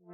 Hey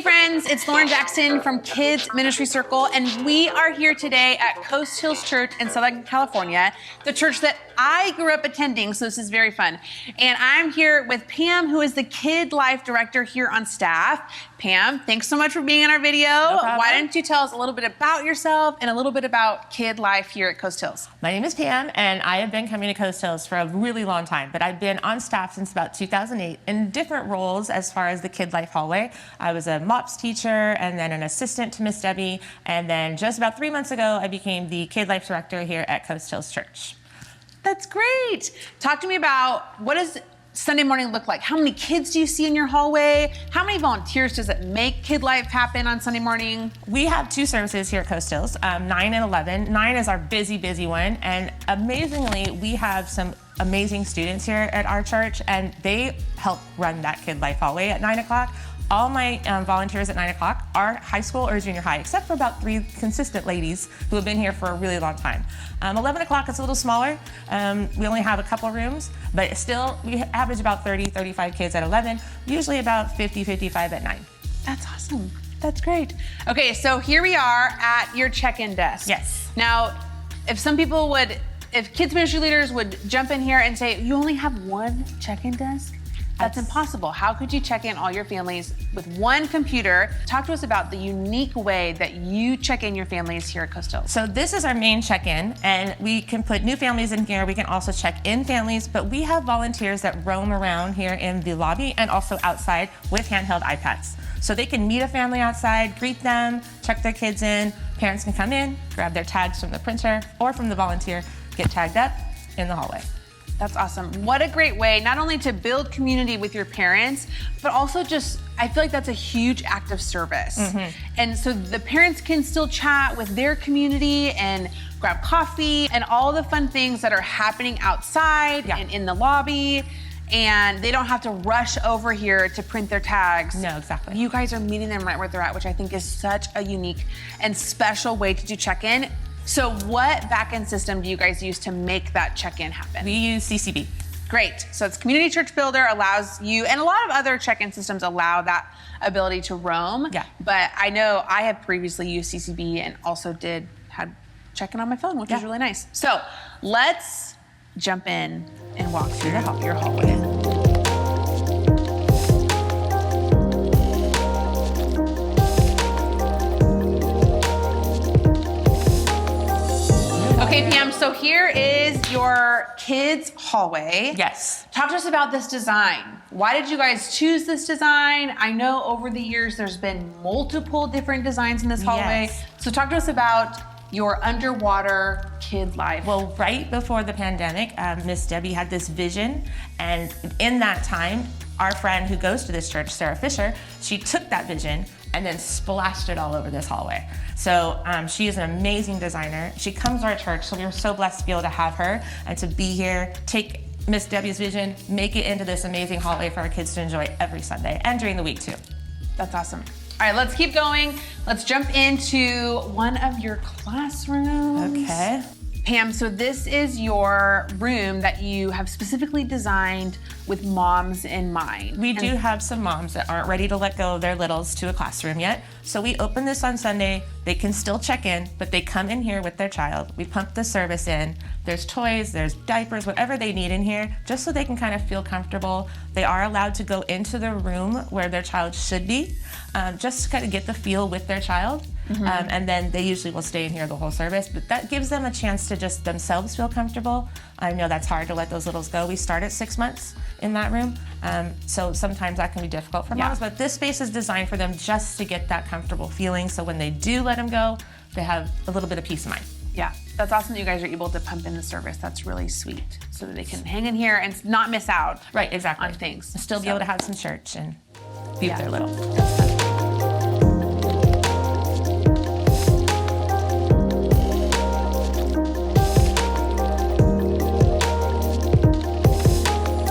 friends, it's Lauren Jackson from Kids Ministry Circle, and we are here today at Coast Hills Church in Southern California, the church that I grew up attending, so this is very fun. And I'm here with Pam, who is the Kid Life Director here on staff. Pam, thanks so much for being in our video. No problem. Why don't you tell us a little bit about yourself and a little bit about Kid Life here at Coast Hills? My name is Pam, and I have been coming to Coast Hills for a really long time, but I've been on staff since about 2008 in different roles as far as the Kid Life hallway. I was a MOPS teacher and then an assistant to Miss Debbie, and then just about 3 months ago, I became the Kid Life Director here at Coast Hills Church. That's great. Talk to me about what does Sunday morning look like? How many kids do you see in your hallway? How many volunteers does it make Kid Life happen on Sunday morning? We have two services here at Coast Hills, 9 and 11. 9 is our busy one, and amazingly, we have some amazing students here at our church, and they help run that Kid Life hallway at 9 o'clock. All my volunteers at 9 o'clock are high school or junior high, except for about 3 consistent ladies who have been here for a really long time. 11 o'clock is a little smaller. We only have a couple rooms, but still we average about 30, 35 kids at 11, usually about 50, 55 at 9. That's awesome. That's great. Okay, so here we are at your check-in desk. Yes. Now, if kids ministry leaders would jump in here and say, you only have one check-in desk? That's impossible. How could you check in all your families with one computer? Talk to us about the unique way that you check in your families here at Coast Hills. So this is our main check-in, and we can put new families in here. We can also check in families, but we have volunteers that roam around here in the lobby and also outside with handheld iPads. So they can meet a family outside, greet them, check their kids in. Parents can come in, grab their tags from the printer or from the volunteer, get tagged up in the hallway. That's awesome. What a great way, not only to build community with your parents, but also just, I feel like that's a huge act of service. Mm-hmm. And so the parents can still chat with their community and grab coffee and all the fun things that are happening outside and in the lobby. And they don't have to rush over here to print their tags. No, exactly. You guys are meeting them right where they're at, which I think is such a unique and special way to do check-in. So what backend system do you guys use to make that check-in happen? We use CCB. Great. So it's Community Church Builder allows you, and a lot of other check-in systems allow that ability to roam. Yeah. But I know I have previously used CCB and also had check-in on my phone, which is really nice. So let's jump in and walk through your hallway. Okay, Pam, so here is your kids' hallway. Yes. Talk to us about this design. Why did you guys choose this design? I know over the years there's been multiple different designs in this hallway. Yes. So talk to us about your underwater kid life. Well, right before the pandemic, Miss Debbie had this vision, and in that time, our friend who goes to this church, Sarah Fisher, she took that vision and then splashed it all over this hallway. So she is an amazing designer. She comes to our church, so we are so blessed to be able to have her and to be here, take Miss Debbie's vision, make it into this amazing hallway for our kids to enjoy every Sunday and during the week too. That's awesome. All right, let's keep going. Let's jump into one of your classrooms. Okay. Pam, so this is your room that you have specifically designed with moms in mind. We do have some moms that aren't ready to let go of their littles to a classroom yet. So we open this on Sunday. They can still check in, but they come in here with their child. We pump the service in. There's toys, there's diapers, whatever they need in here, just so they can kind of feel comfortable. They are allowed to go into the room where their child should be, just to kind of get the feel with their child. And then they usually will stay in here the whole service, but that gives them a chance to just themselves feel comfortable. I know that's hard to let those littles go. We start at 6 months in that room, so sometimes that can be difficult for moms, but this space is designed for them just to get that comfortable feeling, so when they do let them go, they have a little bit of peace of mind. Yeah, that's awesome that you guys are able to pump in the service. That's really sweet, so that they can hang in here and not miss out Right, exactly. on things. Still be able to have some church and be with their little.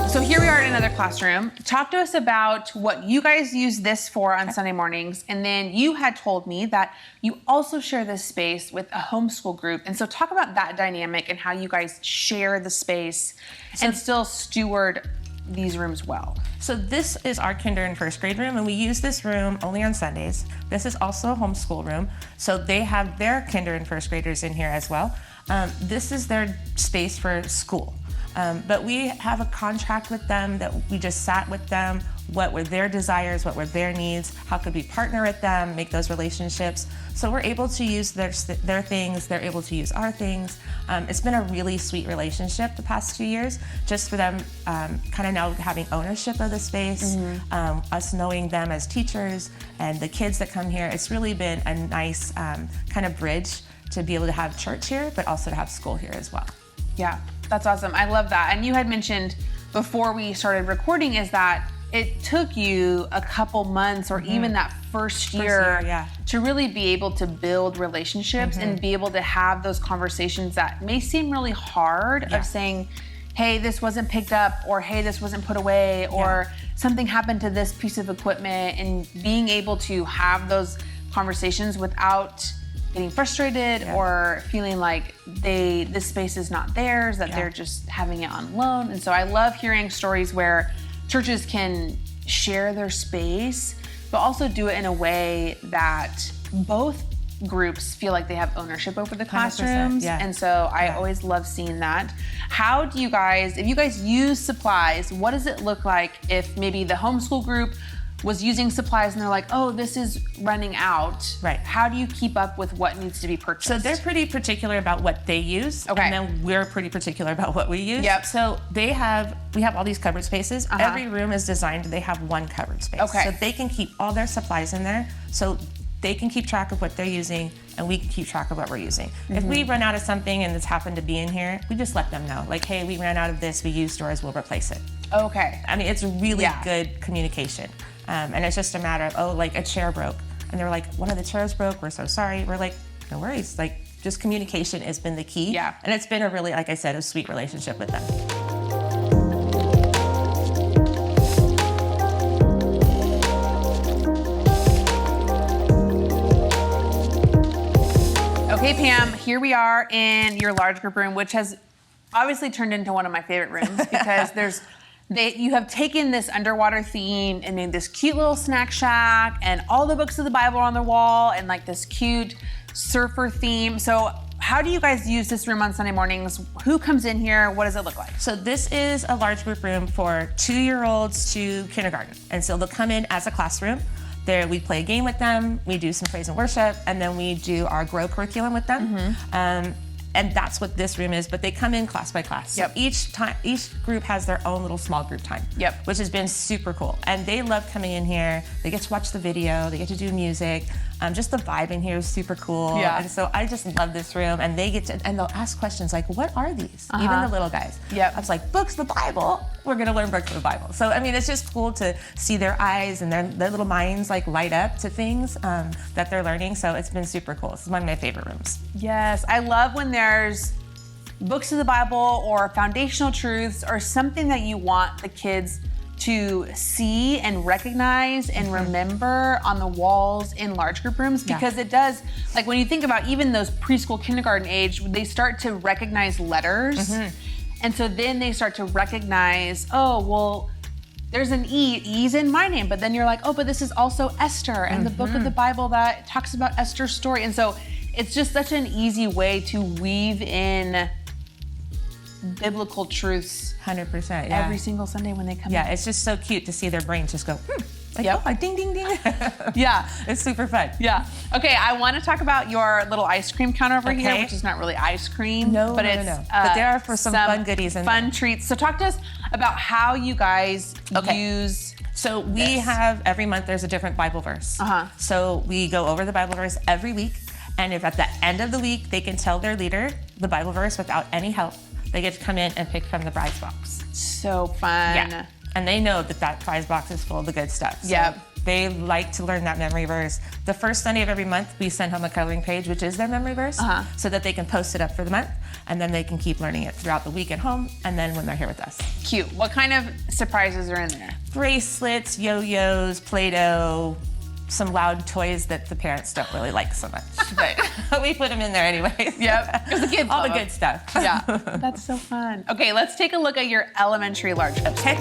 So here we are in another classroom. Talk to us about what you guys use this for on Sunday mornings. And then you had told me that you also share this space with a homeschool group. And so talk about that dynamic and how you guys share the space and still steward these rooms well. So this is our kinder and first grade room, and we use this room only on Sundays. This is also a homeschool room, so they have their kinder and first graders in here as well. This is their space for school. But we have a contract with them that we just sat with them. What were their desires? What were their needs? How could we partner with them, make those relationships? So we're able to use their things. They're able to use our things. It's been a really sweet relationship the past 2 years, just for them kind of now having ownership of the space, us knowing them as teachers and the kids that come here. It's really been a nice kind of bridge to be able to have church here, but also to have school here as well. Yeah, that's awesome. I love that. And you had mentioned before we started recording is that it took you a couple months or even that first year to really be able to build relationships and be able to have those conversations that may seem really hard of saying, hey, this wasn't picked up, or hey, this wasn't put away, or something happened to this piece of equipment, and being able to have those conversations without getting frustrated or feeling like this space is not theirs, that they're just having it on loan. And so I love hearing stories where churches can share their space, but also do it in a way that both groups feel like they have ownership over the classrooms. And so I always love seeing that. How do you guys, if you guys use supplies, what does it look like if maybe the homeschool group was using supplies and they're like, oh, this is running out. Right. How do you keep up with what needs to be purchased? So they're pretty particular about what they use. Okay. And then we're pretty particular about what we use. Yep. So we have all these cupboard spaces. Every room is designed, they have one cupboard space. Okay. So they can keep all their supplies in there. So they can keep track of what they're using and we can keep track of what we're using. If we run out of something and it's happened to be in here, we just let them know. Like, hey, we ran out of this, we used yours, we'll replace it. Okay. I mean, it's really good communication. And it's just a matter of, oh, like a chair broke. And they were like, one of the chairs broke, we're so sorry. We're like, no worries. Like, just communication has been the key. Yeah. And it's been a really, like I said, a sweet relationship with them. Okay, Pam, here we are in your large group room, which has obviously turned into one of my favorite rooms because you have taken this underwater theme and made this cute little snack shack and all the books of the Bible on the wall and like this cute surfer theme. So how do you guys use this room on Sunday mornings? Who comes in here? What does it look like? So this is a large group room for 2-year-olds to kindergarten. And so they'll come in as a classroom. There we play a game with them, we do some praise and worship, and then we do our GROW curriculum with them. And that's what this room is, but they come in class by class. So each group has their own little small group time, which has been super cool. And they love coming in here. They get to watch the video, they get to do music. Just the vibe in here is super cool. And so I just love this room. And they get to, and they'll ask questions like, what are these? Even the little guys. I was like, books of the Bible. We're gonna learn books of the Bible. So, I mean, it's just cool to see their eyes and their little minds like light up to things that they're learning. So it's been super cool. This is one of my favorite rooms. Yes, I love when there's books of the Bible or foundational truths or something that you want the kids to see and recognize and remember on the walls in large group rooms, because it does, like when you think about even those preschool, kindergarten age, they start to recognize letters. And so then they start to recognize, oh, well, there's an E, E's in my name, but then you're like, oh, but this is also Esther and the book of the Bible that talks about Esther's story. And so it's just such an easy way to weave in biblical truths 100%, every single Sunday when they come in. Yeah, it's just so cute to see their brains just go, Like, Yep. oh, ding, ding, ding. Yeah. It's super fun. Yeah. Okay, I want to talk about your little ice cream counter over here, Okay. which is not really ice cream. No, but no, it's, no. But there are for some fun goodies in fun there. treats. So talk to us about how you guys use. So we Yes. have, every month there's a different Bible verse. So we go over the Bible verse every week. And if at the end of the week they can tell their leader the Bible verse without any help, they get to come in and pick from the prize box. So fun. Yeah. And they know that that prize box is full of the good stuff. So Yep. they like to learn that memory verse. The first Sunday of every month, we send home a coloring page, which is their memory verse, so that they can post it up for the month. And then they can keep learning it throughout the week at home and then when they're here with us. Cute. What kind of surprises are in there? Bracelets, yo-yos, Play-Doh, some loud toys that the parents don't really like so much. But we put them in there anyways. Yep. 'Cause the kids All the love good stuff. Yeah. That's so fun. Okay, let's take a look at your elementary large cups. Okay.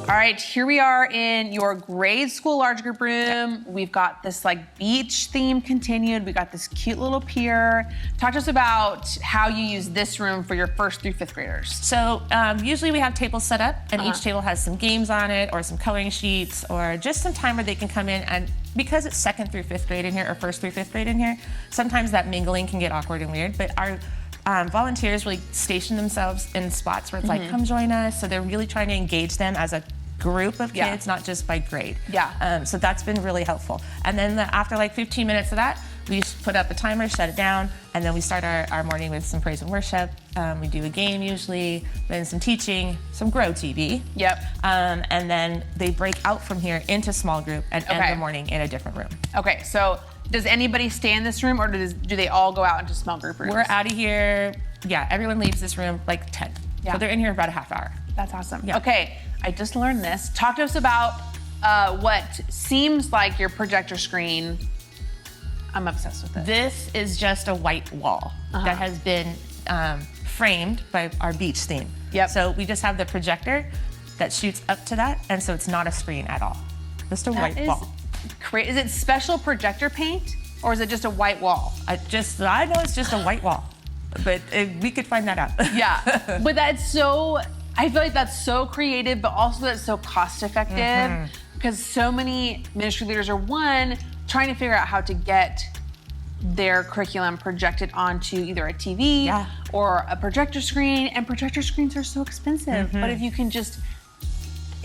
All right, here we are in your grade school large group room. We've got this like beach theme continued. We got this cute little pier. Talk to us about how you use this room for your 1st through 5th graders. So usually we have tables set up and each table has some games on it or some coloring sheets or just some time where they can come in, and because it's 2nd through 5th grade in here or 1st through 5th grade in here, sometimes that mingling can get awkward and weird, but our volunteers really station themselves in spots where it's like, come join us. So they're really trying to engage them as a group of kids, not just by grade. Yeah. So that's been really helpful. And then after like 15 minutes of that, we just put up a timer, shut it down, and then we start our morning with some praise and worship. We do a game usually, then some teaching, some Grow TV. Yep. And then they break out from here into small group and end the morning in a different room. Okay, so does anybody stay in this room or do they all go out into small group rooms? We're out of here. Yeah, everyone leaves this room like 10. Yeah. So they're in here about a half hour. That's awesome. Yeah. Okay, I just learned this. Talk to us about what seems like your projector screen. I'm obsessed with it. This is just a white wall that has been framed by our beach theme. Yep. So we just have the projector that shoots up to that, and so it's not a screen at all. Just a white wall. Is it special projector paint or is it just a white wall? I know it's just a white wall, but we could find that out. Yeah, but I feel like that's so creative, but also that's so cost effective because so many ministry leaders are trying to figure out how to get their curriculum projected onto either a TV or a projector screen, and projector screens are so expensive. But if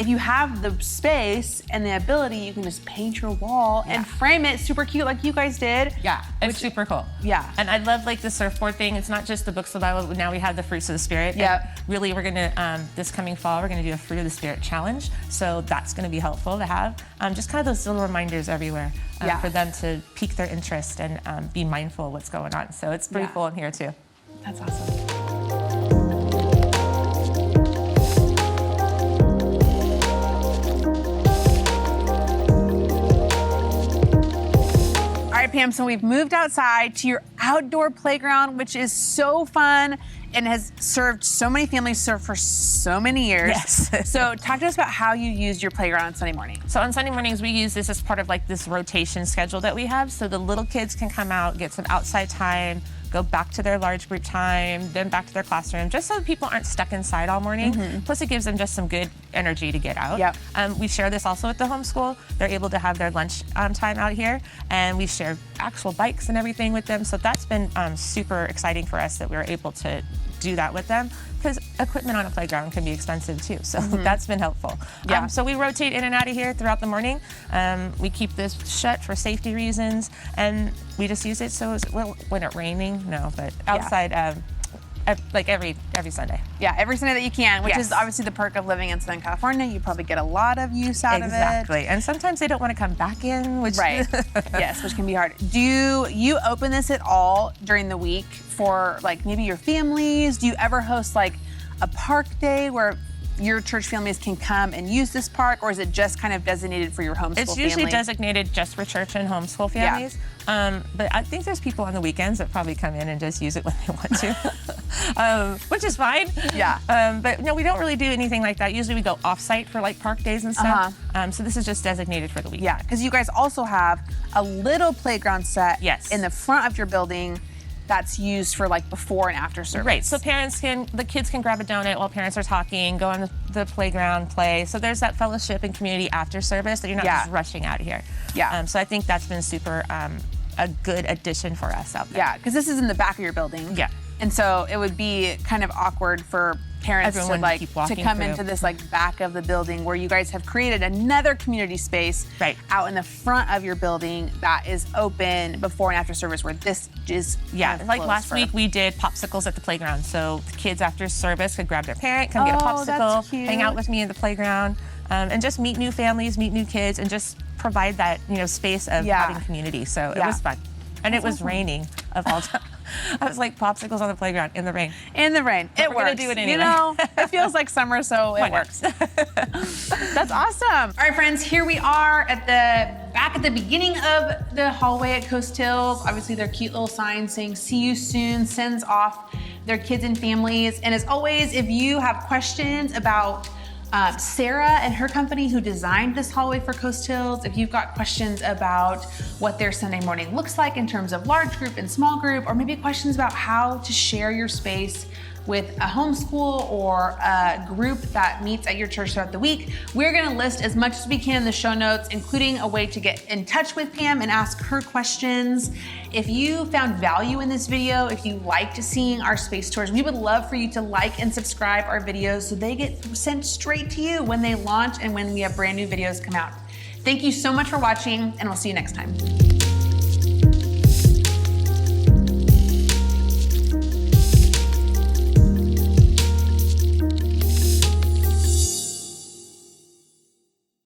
you have the space and the ability, you can just paint your wall and frame it super cute like you guys did. Yeah, it's super cool. Yeah. And I love like the surfboard thing. It's not just the books of the Bible, but now we have the fruits of the Spirit. Yep. And really, we're gonna, this coming fall, we're gonna do a Fruit of the Spirit challenge. So that's gonna be helpful to have. Just kind of those little reminders everywhere for them to pique their interest and be mindful of what's going on. So it's pretty cool in here too. That's awesome. All right, Pam, so we've moved outside to your outdoor playground, which is so fun and has served so many families for so many years. Yes. So talk to us about how you use your playground on Sunday morning. So on Sunday mornings, we use this as part of like this rotation schedule that we have. So the little kids can come out, get some outside time, go back to their large group time, then back to their classroom, just so people aren't stuck inside all morning. Plus it gives them just some good energy to get out. Yep. We share this also at the homeschool. They're able to have their lunch time out here, and we share actual bikes and everything with them. So that's been super exciting for us that we were able to do that with them, because equipment on a playground can be expensive too. So that's been helpful. Yeah. So we rotate in and out of here throughout the morning. We keep this shut for safety reasons, and we just use it so when it's raining, no, but outside, like every Sunday. Yeah, every Sunday that you can, which Yes. is obviously the perk of living in Southern California. You probably get a lot of use out of it. Exactly. And sometimes they don't want to come back in, which Right. Yes, which can be hard. Do you open this at all during the week for like maybe your families? Do you ever host like a park day where your church families can come and use this park, or is it just kind of designated for your homeschool It's usually family? designated just for church and homeschool families. But I think there's people on the weekends that probably come in and just use it when they want to, which is fine. Yeah. But no, we don't really do anything like that. Usually we go off-site for like park days and stuff. So this is just designated for the weekend. Yeah, because you guys also have a little playground set Yes. in the front of your building that's used for like before and after service. Right, so the kids can grab a donut while parents are talking, go on the playground, play. So there's that fellowship and community after service that you're not just rushing out of here. Yeah. So I think that's been super a good addition for us out there. Yeah, because this is in the back of your building. Yeah. And so it would be kind of awkward for parents Everyone to keep walking come through. into this like back of the building where you guys have created another community space out in the front of your building that is open before and after service, where this is kind of like closed last for- week we did popsicles at the playground. So the kids after service could grab their parent, come get a Oh, that's popsicle, cute. hang out with me in the playground, and just meet new families, meet new kids, and just provide that space of having community. So it was fun. And it was raining of all time. I was like, popsicles on the playground in the rain. In the rain. It we're works. gonna do it anyway. You know, it feels like summer, so it Why not? works. That's awesome. All right, friends, here we are back at the beginning of the hallway at Coast Hills. Obviously, their cute little sign saying "See you soon" sends off their kids and families. And as always, if you have questions about Sarah and her company who designed this hallway for Coast Hills, if you've got questions about what their Sunday morning looks like in terms of large group and small group, or maybe questions about how to share your space with a homeschool or a group that meets at your church throughout the week, we're gonna list as much as we can in the show notes, including a way to get in touch with Pam and ask her questions. If you found value in this video, if you liked seeing our space tours, we would love for you to like and subscribe our videos so they get sent straight to you when they launch and when we have brand new videos come out. Thank you so much for watching, and we'll see you next time.